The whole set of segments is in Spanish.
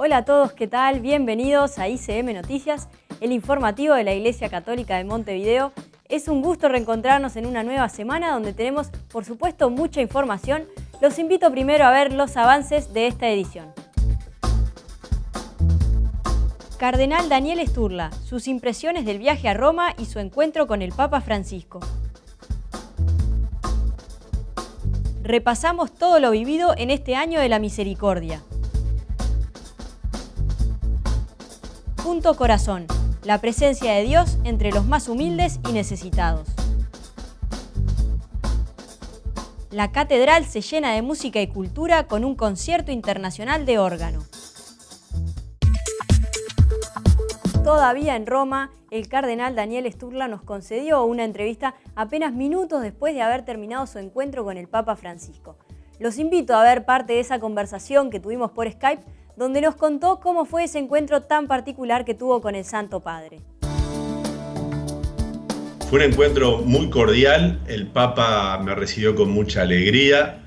Hola a todos, ¿qué tal? Bienvenidos a ICM Noticias, el informativo de la Iglesia Católica de Montevideo. Es un gusto reencontrarnos en una nueva semana donde tenemos, por supuesto, mucha información. Los invito primero a ver los avances de esta edición. Cardenal Daniel Sturla, sus impresiones del viaje a Roma y su encuentro con el Papa Francisco. Repasamos todo lo vivido en este año de la misericordia. Punto Corazón, la presencia de Dios entre los más humildes y necesitados. La catedral se llena de música y cultura con un concierto internacional de órgano. Todavía en Roma, el cardenal Daniel Sturla nos concedió una entrevista apenas minutos después de haber terminado su encuentro con el Papa Francisco. Los invito a ver parte de esa conversación que tuvimos por Skype, donde nos contó cómo fue ese encuentro tan particular que tuvo con el Santo Padre. Fue un encuentro muy cordial, el Papa me recibió con mucha alegría.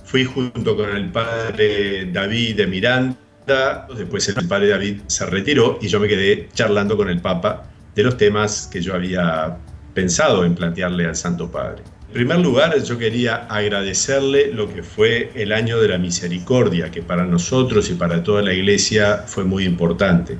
Fui junto con el padre David de Miranda, después el padre David se retiró y yo me quedé charlando con el Papa de los temas que yo había pensado en plantearle al Santo Padre. En primer lugar, yo quería agradecerle lo que fue el año de la misericordia, que para nosotros y para toda la Iglesia fue muy importante.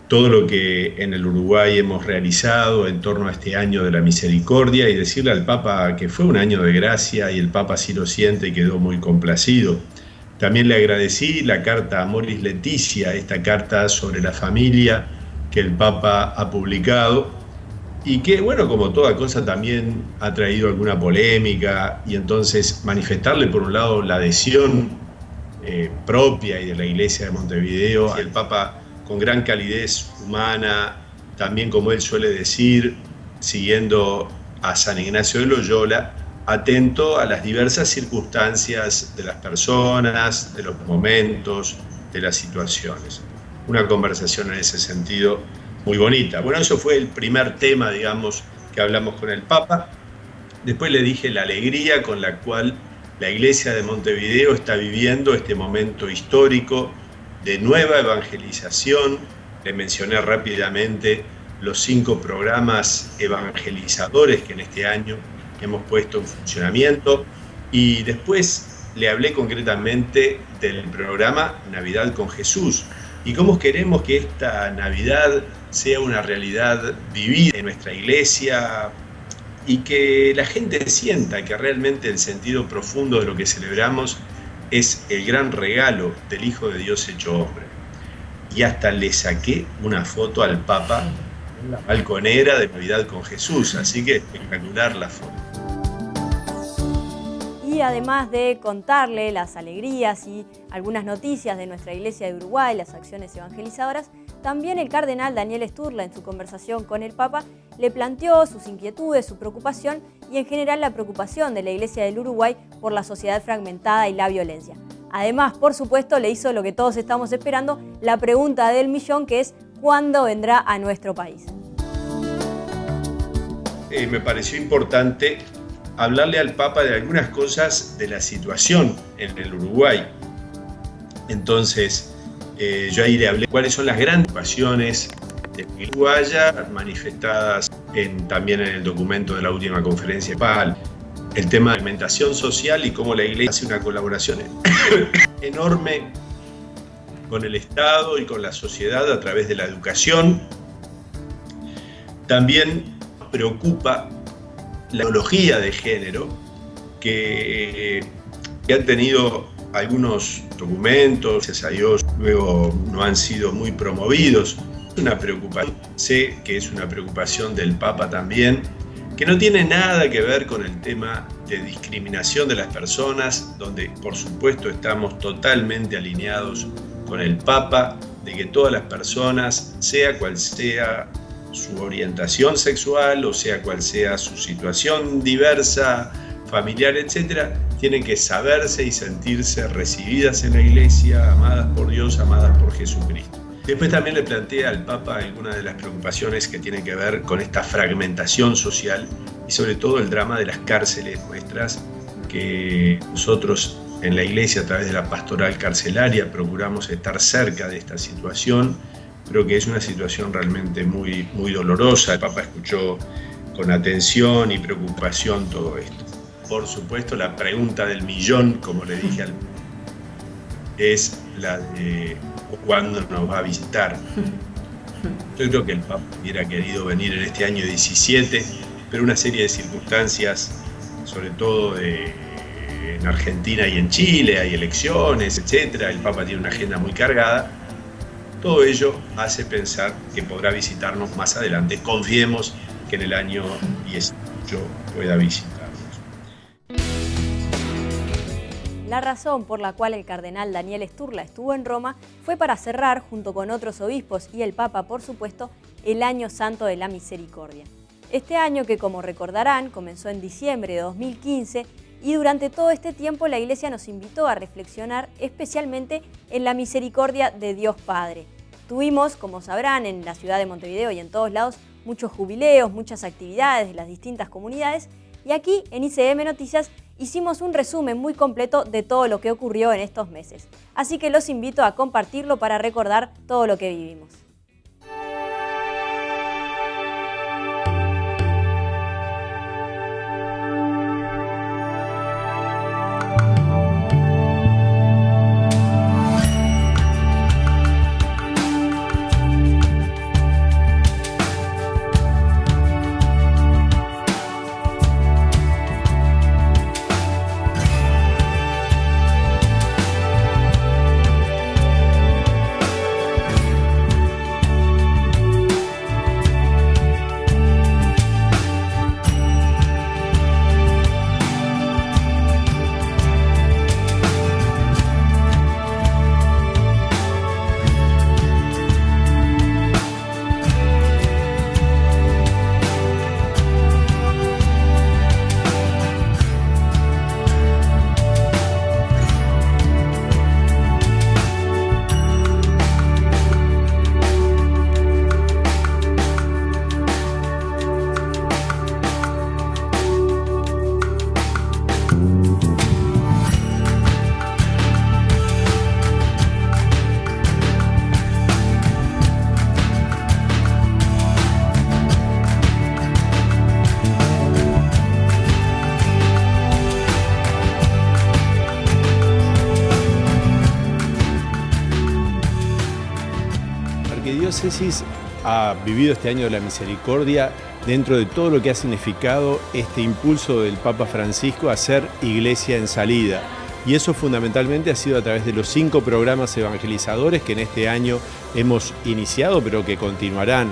Todo lo que en el Uruguay hemos realizado en torno a este año de la misericordia y decirle al Papa que fue un año de gracia y el Papa sí lo siente y quedó muy complacido. También le agradecí la carta Amoris Laetitia, esta carta sobre la familia que el Papa ha publicado y que, bueno, como toda cosa también ha traído alguna polémica y entonces manifestarle por un lado la adhesión propia y de la Iglesia de Montevideo. El Papa con gran calidez humana, también como él suele decir, siguiendo a San Ignacio de Loyola, atento a las diversas circunstancias de las personas, de los momentos, de las situaciones. Una conversación en ese sentido muy bonita. Bueno, eso fue el primer tema, digamos, que hablamos con el Papa. Después le dije la alegría con la cual la Iglesia de Montevideo está viviendo este momento histórico de nueva evangelización. Le mencioné rápidamente los 5 programas evangelizadores que en este año hemos puesto en funcionamiento y después le hablé concretamente del programa Navidad con Jesús y cómo queremos que esta Navidad sea una realidad vivida en nuestra iglesia y que la gente sienta que realmente el sentido profundo de lo que celebramos es el gran regalo del Hijo de Dios hecho hombre. Y hasta le saqué una foto al Papa en la balconera de Navidad con Jesús, así que espectacular la foto. Y además de contarle las alegrías y algunas noticias de nuestra Iglesia de Uruguay, las acciones evangelizadoras, también el cardenal Daniel Sturla en su conversación con el Papa le planteó sus inquietudes, su preocupación y en general la preocupación de la Iglesia del Uruguay por la sociedad fragmentada y la violencia. Además, por supuesto, le hizo lo que todos estamos esperando, la pregunta del millón, que es ¿cuándo vendrá a nuestro país? Me pareció importante hablarle al Papa de algunas cosas de la situación en el Uruguay. Entonces, yo ahí le hablé cuáles son las grandes preocupaciones de Uruguaya manifestadas también en el documento de la última conferencia papal. El tema de alimentación social y cómo la Iglesia hace una colaboración enorme con el Estado y con la sociedad a través de la educación. También preocupa la ideología de género que han tenido algunos documentos, gracias a Dios, luego no han sido muy promovidos. Una preocupación, sé que es una preocupación del Papa también, que no tiene nada que ver con el tema de discriminación de las personas, donde por supuesto estamos totalmente alineados con el Papa, de que todas las personas, sea cual sea su orientación sexual o sea cual sea su situación diversa, familiar, etc., tienen que saberse y sentirse recibidas en la Iglesia, amadas por Dios, amadas por Jesucristo. Después también le planteé al Papa algunas de las preocupaciones que tienen que ver con esta fragmentación social y sobre todo el drama de las cárceles nuestras, que nosotros en la iglesia a través de la pastoral carcelaria procuramos estar cerca de esta situación. Creo que es una situación realmente muy, muy dolorosa. El Papa escuchó con atención y preocupación todo esto. Por supuesto, la pregunta del millón, como le dije es la de ¿cuándo nos va a visitar? Yo creo que el Papa hubiera querido venir en este año 17, pero una serie de circunstancias, sobre todo en Argentina y en Chile, hay elecciones, etc. El Papa tiene una agenda muy cargada. Todo ello hace pensar que podrá visitarnos más adelante. Confiemos que en el año 18 pueda visitarnos. La razón por la cual el cardenal Daniel Sturla estuvo en Roma fue para cerrar, junto con otros obispos y el Papa, por supuesto, el Año Santo de la Misericordia. Este año, que como recordarán, comenzó en diciembre de 2015, y durante todo este tiempo la Iglesia nos invitó a reflexionar especialmente en la misericordia de Dios Padre. Tuvimos, como sabrán, en la ciudad de Montevideo y en todos lados, muchos jubileos, muchas actividades de las distintas comunidades, y aquí en ICM Noticias hicimos un resumen muy completo de todo lo que ocurrió en estos meses. Así que los invito a compartirlo para recordar todo lo que vivimos. Arquidiócesis ha vivido este año de la misericordia dentro de todo lo que ha significado este impulso del Papa Francisco a ser iglesia en salida. Y eso fundamentalmente ha sido a través de los 5 programas evangelizadores que en este año hemos iniciado, pero que continuarán.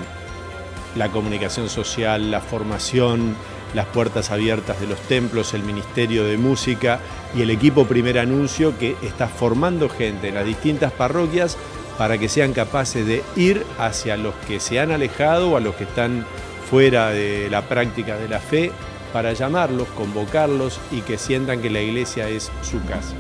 La comunicación social, la formación, las puertas abiertas de los templos, el Ministerio de Música y el equipo Primer Anuncio, que está formando gente en las distintas parroquias para que sean capaces de ir hacia los que se han alejado o a los que están fuera de la práctica de la fe, para llamarlos, convocarlos y que sientan que la iglesia es su casa.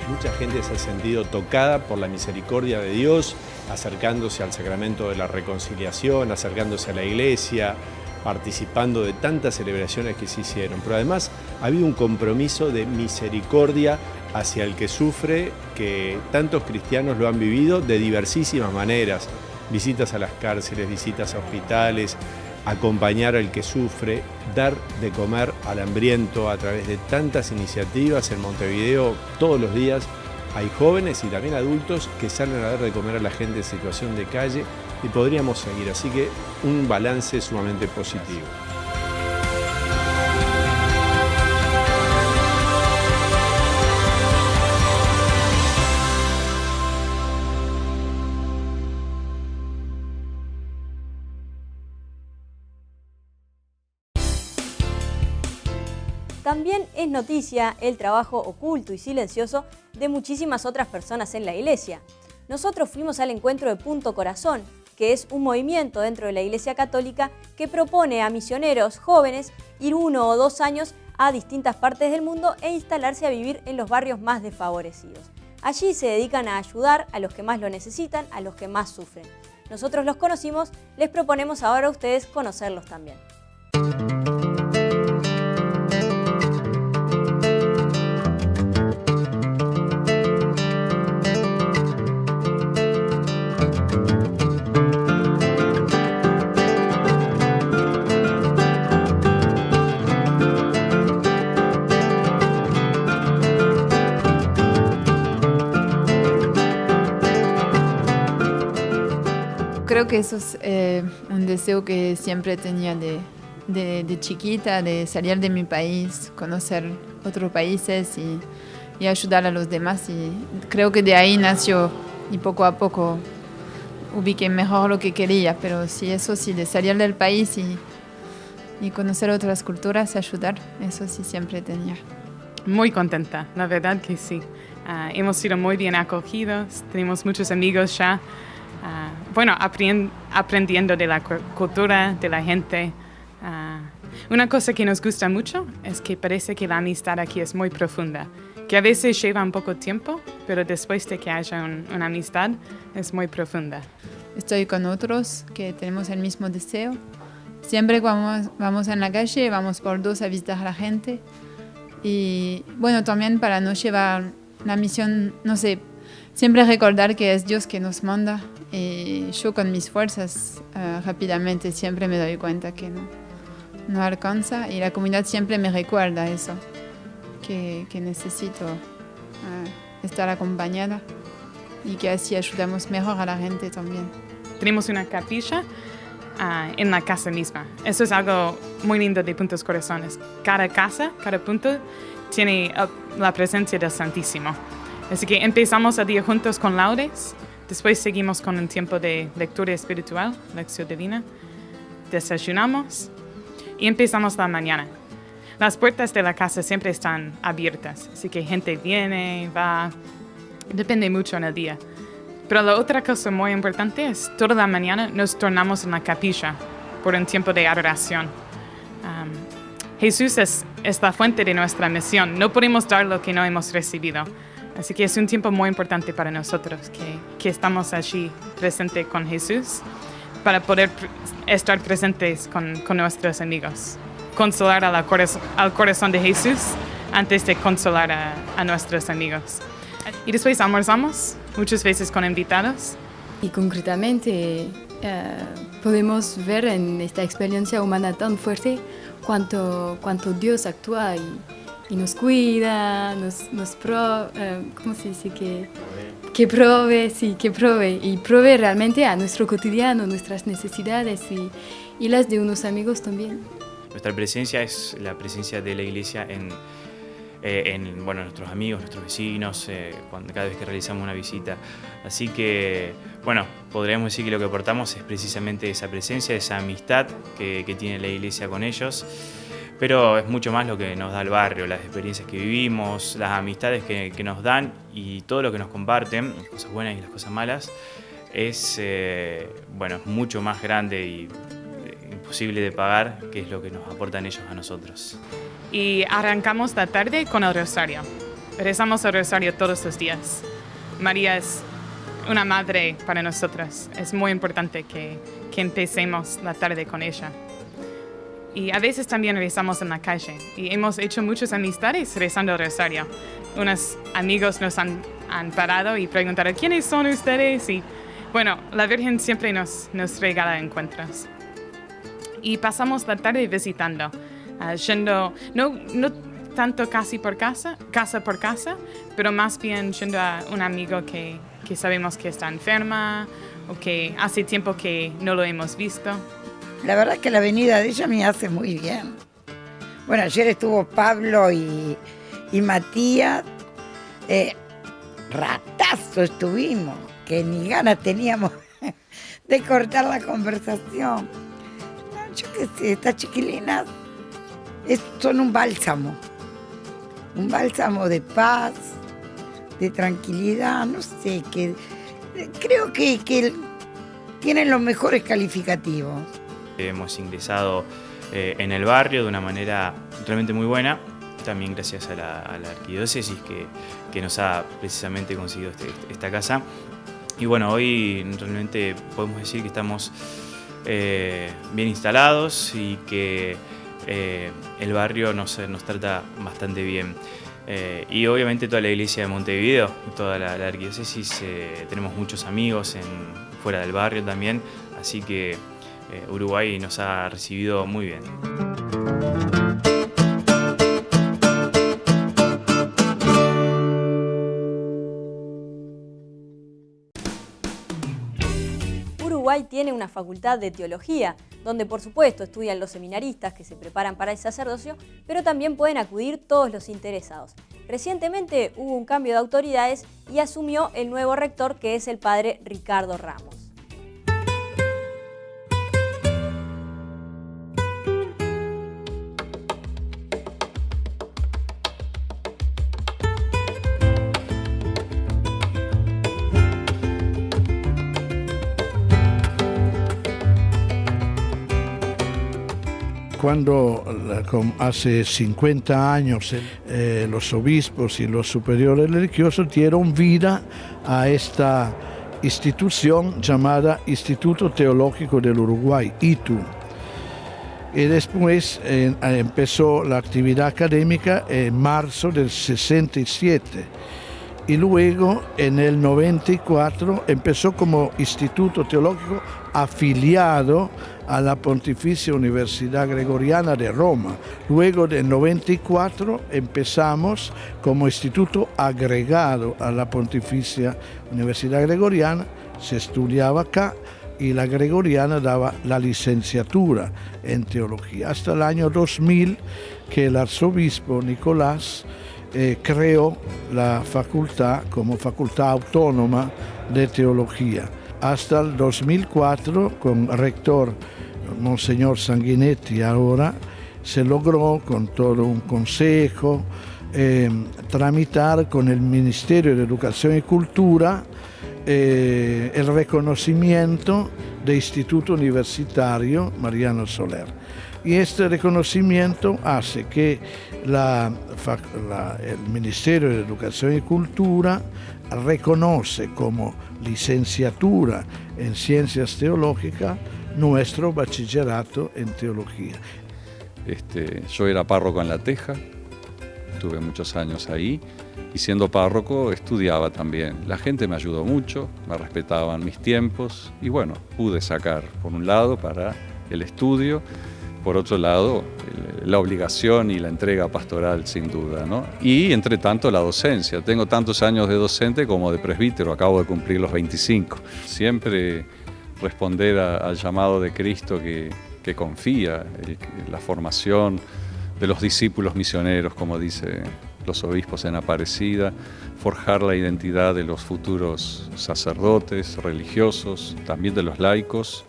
Mucha gente se ha sentido tocada por la misericordia de Dios, acercándose al sacramento de la reconciliación, acercándose a la iglesia, participando de tantas celebraciones que se hicieron. Pero además ha habido un compromiso de misericordia hacia el que sufre, que tantos cristianos lo han vivido de diversísimas maneras. Visitas a las cárceles, visitas a hospitales, acompañar al que sufre, dar de comer al hambriento a través de tantas iniciativas. En Montevideo todos los días hay jóvenes y también adultos que salen a dar de comer a la gente en situación de calle, y podríamos seguir, así que un balance sumamente positivo. También es noticia el trabajo oculto y silencioso de muchísimas otras personas en la Iglesia. Nosotros fuimos al encuentro de Punto Corazón, que es un movimiento dentro de la Iglesia Católica que propone a misioneros jóvenes ir 1 o 2 años a distintas partes del mundo e instalarse a vivir en los barrios más desfavorecidos. Allí se dedican a ayudar a los que más lo necesitan, a los que más sufren. Nosotros los conocimos, les proponemos ahora a ustedes conocerlos también. Creo que eso es un deseo que siempre tenía de chiquita, de salir de mi país, conocer otros países y ayudar a los demás. Y creo que de ahí nació y poco a poco ubiqué mejor lo que quería. Pero sí, eso sí, de salir del país y conocer otras culturas, ayudar, eso sí siempre tenía. Muy contenta, la verdad que sí. Hemos sido muy bien acogidos, tenemos muchos amigos ya. Aprendiendo de la cultura, de la gente. Una cosa que nos gusta mucho es que parece que la amistad aquí es muy profunda, que a veces lleva un poco tiempo, pero después de que haya una amistad es muy profunda. Estoy con otros que tenemos el mismo deseo. Siempre cuando vamos en la calle, vamos por dos a visitar a la gente. Y bueno, también para no llevar la misión, no sé, siempre recordar que es Dios que nos manda. Y yo con mis fuerzas rápidamente siempre me doy cuenta que no alcanza. Y la comunidad siempre me recuerda eso, que necesito estar acompañada y que así ayudamos mejor a la gente también. Tenemos una capilla en la casa misma. Eso es algo muy lindo de Puntos Corazones. Cada casa, cada punto, tiene la presencia del Santísimo. Así que empezamos el día juntos con laudes, después seguimos con un tiempo de lectura espiritual, lección divina, desayunamos y empezamos la mañana. Las puertas de la casa siempre están abiertas, así que gente viene, va, depende mucho en el día. Pero la otra cosa muy importante es toda la mañana nos tornamos en la capilla por un tiempo de adoración. Jesús es la fuente de nuestra misión, no podemos dar lo que no hemos recibido. Así que es un tiempo muy importante para nosotros que estamos allí presentes con Jesús para poder estar presentes con nuestros amigos. Consolar al corazón de Jesús antes de consolar a nuestros amigos. Y después almorzamos, muchas veces con invitados. Y concretamente podemos ver en esta experiencia humana tan fuerte cuánto Dios actúa y nos cuida, ¿cómo se dice? Que provee y provee realmente a nuestro cotidiano, nuestras necesidades y las de unos amigos también. Nuestra presencia es la presencia de la Iglesia en nuestros amigos, nuestros vecinos, cada vez que realizamos una visita. Así que, podríamos decir que lo que aportamos es precisamente esa presencia, esa amistad que tiene la Iglesia con ellos. Pero es mucho más lo que nos da el barrio, las experiencias que vivimos, las amistades que nos dan y todo lo que nos comparten, las cosas buenas y las cosas malas, es mucho más grande y imposible de pagar, que es lo que nos aportan ellos a nosotros. Y arrancamos la tarde con el rosario. Rezamos el rosario todos los días. María es una madre para nosotros. Es muy importante que empecemos la tarde con ella. Y a veces también rezamos en la calle. Y hemos hecho muchas amistades rezando el rosario. Unos amigos nos han parado y preguntado, ¿quiénes son ustedes? Y la Virgen siempre nos regala encuentros. Y pasamos la tarde visitando, yendo, no tanto casi por casa por casa, pero más bien yendo a un amigo que sabemos que está enferma o que hace tiempo que no lo hemos visto. La verdad es que la venida de ella me hace muy bien. Ayer estuvo Pablo y Matías, ratazo estuvimos, que ni ganas teníamos de cortar la conversación. Yo qué sé, estas chiquilinas son un bálsamo de paz, de tranquilidad, no sé, que creo que tienen los mejores calificativos. Hemos ingresado en el barrio de una manera realmente muy buena. también gracias a la arquidiócesis que nos ha precisamente conseguido esta casa. Y bueno, hoy realmente podemos decir que estamos bien instalados y que el barrio nos trata bastante bien. Y obviamente toda la iglesia de Montevideo, toda la arquidiócesis, tenemos muchos amigos fuera del barrio también, así que Uruguay nos ha recibido muy bien. Uruguay tiene una facultad de teología, donde por supuesto estudian los seminaristas que se preparan para el sacerdocio, pero también pueden acudir todos los interesados. Recientemente hubo un cambio de autoridades y asumió el nuevo rector, que es el padre Ricardo Ramos. Cuando hace 50 años los obispos y los superiores religiosos dieron vida a esta institución llamada Instituto Teológico del Uruguay, ITU. Y después empezó la actividad académica en marzo del 67. Y luego en el 94 empezó como Instituto Teológico afiliado a la Pontificia Universidad Gregoriana de Roma. Luego del 94 empezamos como instituto agregado a la Pontificia Universidad Gregoriana, se estudiaba acá y la Gregoriana daba la licenciatura en teología. Hasta el año 2000 que el arzobispo Nicolás creó la facultad como facultad autónoma de teología. Hasta el 2004, con rector Monseñor Sanguinetti ahora, se logró con todo un consejo tramitar con el Ministerio de Educación y Cultura el reconocimiento de Instituto Universitario Mariano Soler. Y este reconocimiento hace que el Ministerio de Educación y Cultura reconoce como licenciatura en Ciencias Teológicas nuestro bachillerato en Teología. Yo era párroco en La Teja, estuve muchos años ahí y siendo párroco estudiaba también. La gente me ayudó mucho, me respetaban mis tiempos y bueno, pude sacar por un lado para el estudio, por otro lado la obligación y la entrega pastoral sin duda, ¿no? Y entre tanto la docencia. Tengo tantos años de docente como de presbítero, acabo de cumplir los 25. Siempre responder al llamado de Cristo que confía, la formación de los discípulos misioneros, como dicen los obispos en Aparecida, forjar la identidad de los futuros sacerdotes, religiosos, también de los laicos,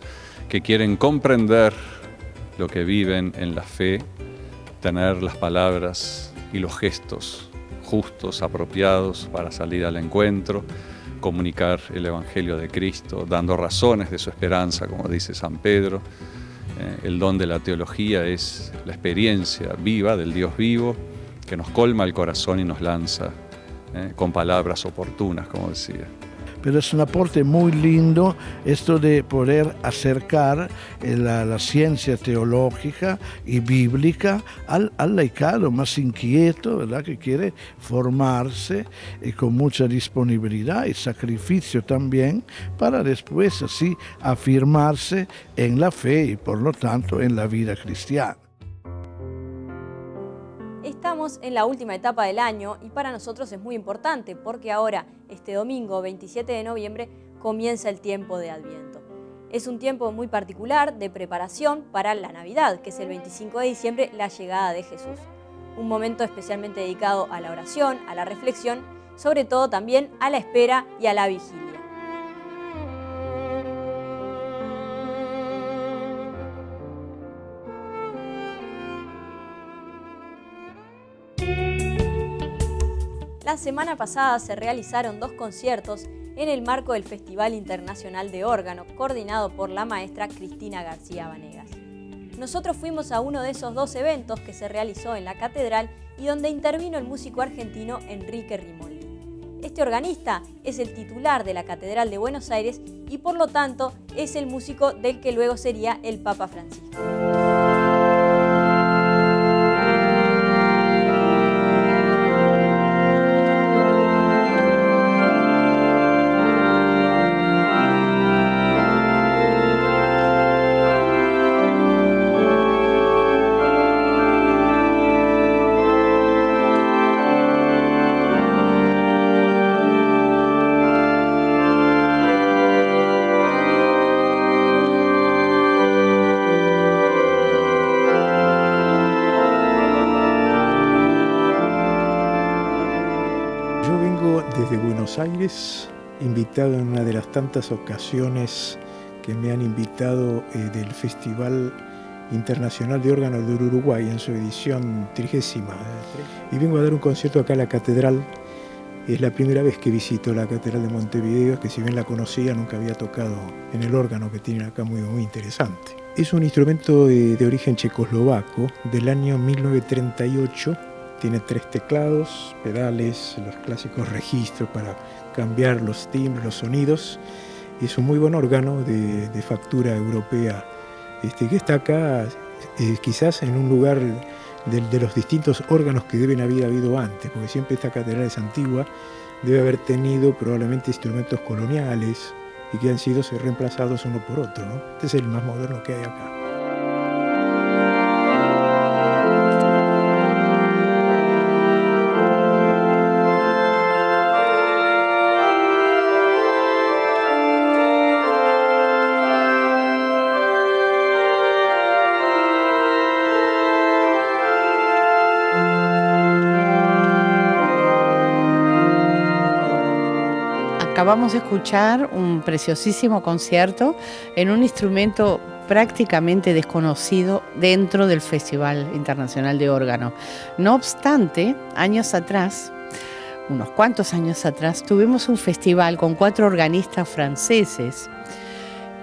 que quieren comprender lo que viven en la fe, tener las palabras y los gestos justos, apropiados para salir al encuentro, comunicar el Evangelio de Cristo, dando razones de su esperanza, como dice San Pedro. El don de la teología es la experiencia viva del Dios vivo que nos colma el corazón y nos lanza con palabras oportunas, como decía. Pero es un aporte muy lindo esto de poder acercar la ciencia teológica y bíblica al laicado más inquieto, ¿verdad? Que quiere formarse con mucha disponibilidad y sacrificio también para después así afirmarse en la fe y por lo tanto en la vida cristiana. Estamos en la última etapa del año y para nosotros es muy importante porque ahora, este domingo 27 de noviembre, comienza el tiempo de Adviento. Es un tiempo muy particular de preparación para la Navidad, que es el 25 de diciembre, la llegada de Jesús. Un momento especialmente dedicado a la oración, a la reflexión, sobre todo también a la espera y a la vigilia. La semana pasada se realizaron 2 conciertos en el marco del Festival Internacional de Órgano, coordinado por la maestra Cristina García Vanegas. Nosotros fuimos a uno de esos 2 eventos que se realizó en la Catedral y donde intervino el músico argentino Enrique Rimoldi. Este organista es el titular de la Catedral de Buenos Aires y por lo tanto es el músico del que luego sería el Papa Francisco. Desde Buenos Aires, invitado en una de las tantas ocasiones que me han invitado del Festival Internacional de Órgano del Uruguay en su edición 30ª. Y vengo a dar un concierto acá en la Catedral. Es la primera vez que visito la Catedral de Montevideo, que si bien la conocía, nunca había tocado en el órgano que tienen acá muy interesante. Es un instrumento de origen checoslovaco del año 1938. Tiene 3 teclados, pedales, los clásicos registros para cambiar los timbres, los sonidos. Es un muy buen órgano de factura europea que está acá quizás en un lugar de los distintos órganos que deben haber habido antes, porque siempre esta catedral es antigua, debe haber tenido probablemente instrumentos coloniales y que han sido reemplazados uno por otro, ¿no? Este es el más moderno que hay acá. Acabamos de escuchar un preciosísimo concierto en un instrumento prácticamente desconocido dentro del Festival Internacional de Órgano. No obstante, años atrás, unos cuantos años atrás, tuvimos un festival con 4 organistas franceses,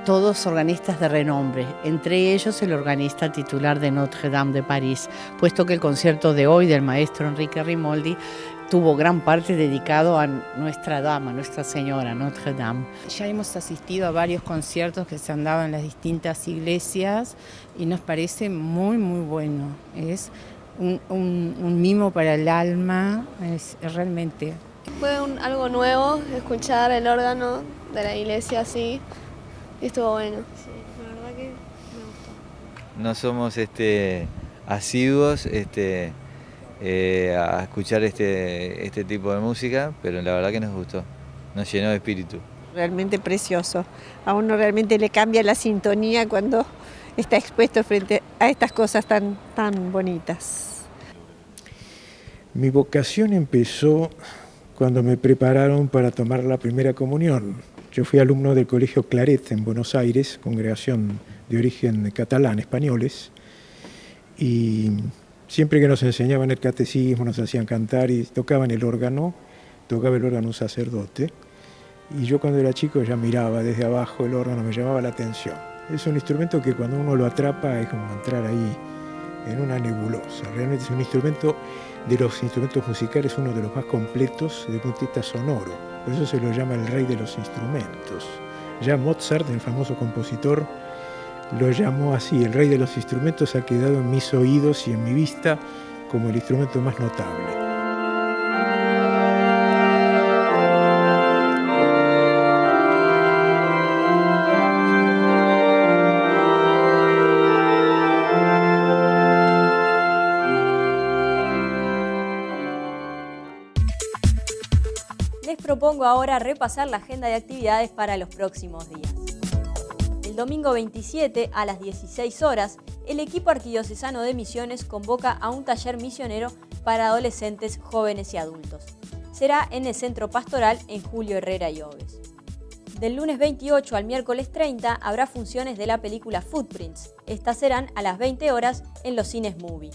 todos organistas de renombre, entre ellos el organista titular de Notre Dame de París, puesto que el concierto de hoy del maestro Enrique Rimoldi tuvo gran parte dedicado a Nuestra Dama, Nuestra Señora, Notre Dame. Ya hemos asistido a varios conciertos que se han dado en las distintas iglesias y nos parece muy bueno. Es un mimo para el alma, es realmente. Fue algo nuevo escuchar el órgano de la iglesia así y estuvo bueno. Sí, la verdad que me gustó. No somos asiduos a escuchar este tipo de música, pero la verdad que nos gustó, nos llenó de espíritu. Realmente precioso, a uno realmente le cambia la sintonía cuando está expuesto frente a estas cosas tan bonitas. Mi vocación empezó cuando me prepararon para tomar la primera comunión. Yo fui alumno del Colegio Claret en Buenos Aires, congregación de origen catalán, españoles, y siempre que nos enseñaban el catecismo, nos hacían cantar y tocaban el órgano, tocaba el órgano un sacerdote. Y yo cuando era chico ya miraba desde abajo el órgano, me llamaba la atención. Es un instrumento que cuando uno lo atrapa es como entrar ahí en una nebulosa. Realmente es un instrumento, de los instrumentos musicales, uno de los más completos desde el punto de vista sonoro. Por eso se lo llama el rey de los instrumentos. Ya Mozart, el famoso compositor, lo llamó así. El rey de los instrumentos ha quedado en mis oídos y en mi vista como el instrumento más notable. Les propongo ahora repasar la agenda de actividades para los próximos días. El domingo 27 a las 16 horas, el equipo arquidiocesano de Misiones convoca a un taller misionero para adolescentes, jóvenes y adultos. Será en el Centro Pastoral en Julio Herrera y Oves. Del lunes 28 al miércoles 30 habrá funciones de la película Footprints. Estas serán a las 20 horas en los cines Movie.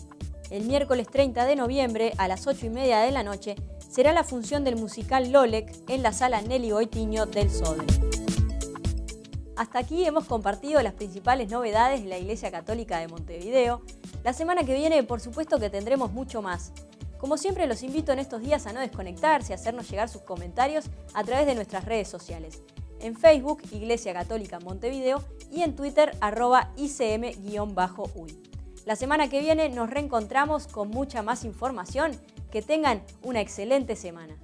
El miércoles 30 de noviembre a las 8:30 de la noche será la función del musical Lolek en la sala Nelly Goitiño del Sodre. Hasta aquí hemos compartido las principales novedades de la Iglesia Católica de Montevideo. La semana que viene, por supuesto que tendremos mucho más. Como siempre, los invito en estos días a no desconectarse, a hacernos llegar sus comentarios a través de nuestras redes sociales. En Facebook, Iglesia Católica Montevideo, y en Twitter, @ICM_UY. La semana que viene nos reencontramos con mucha más información. Que tengan una excelente semana.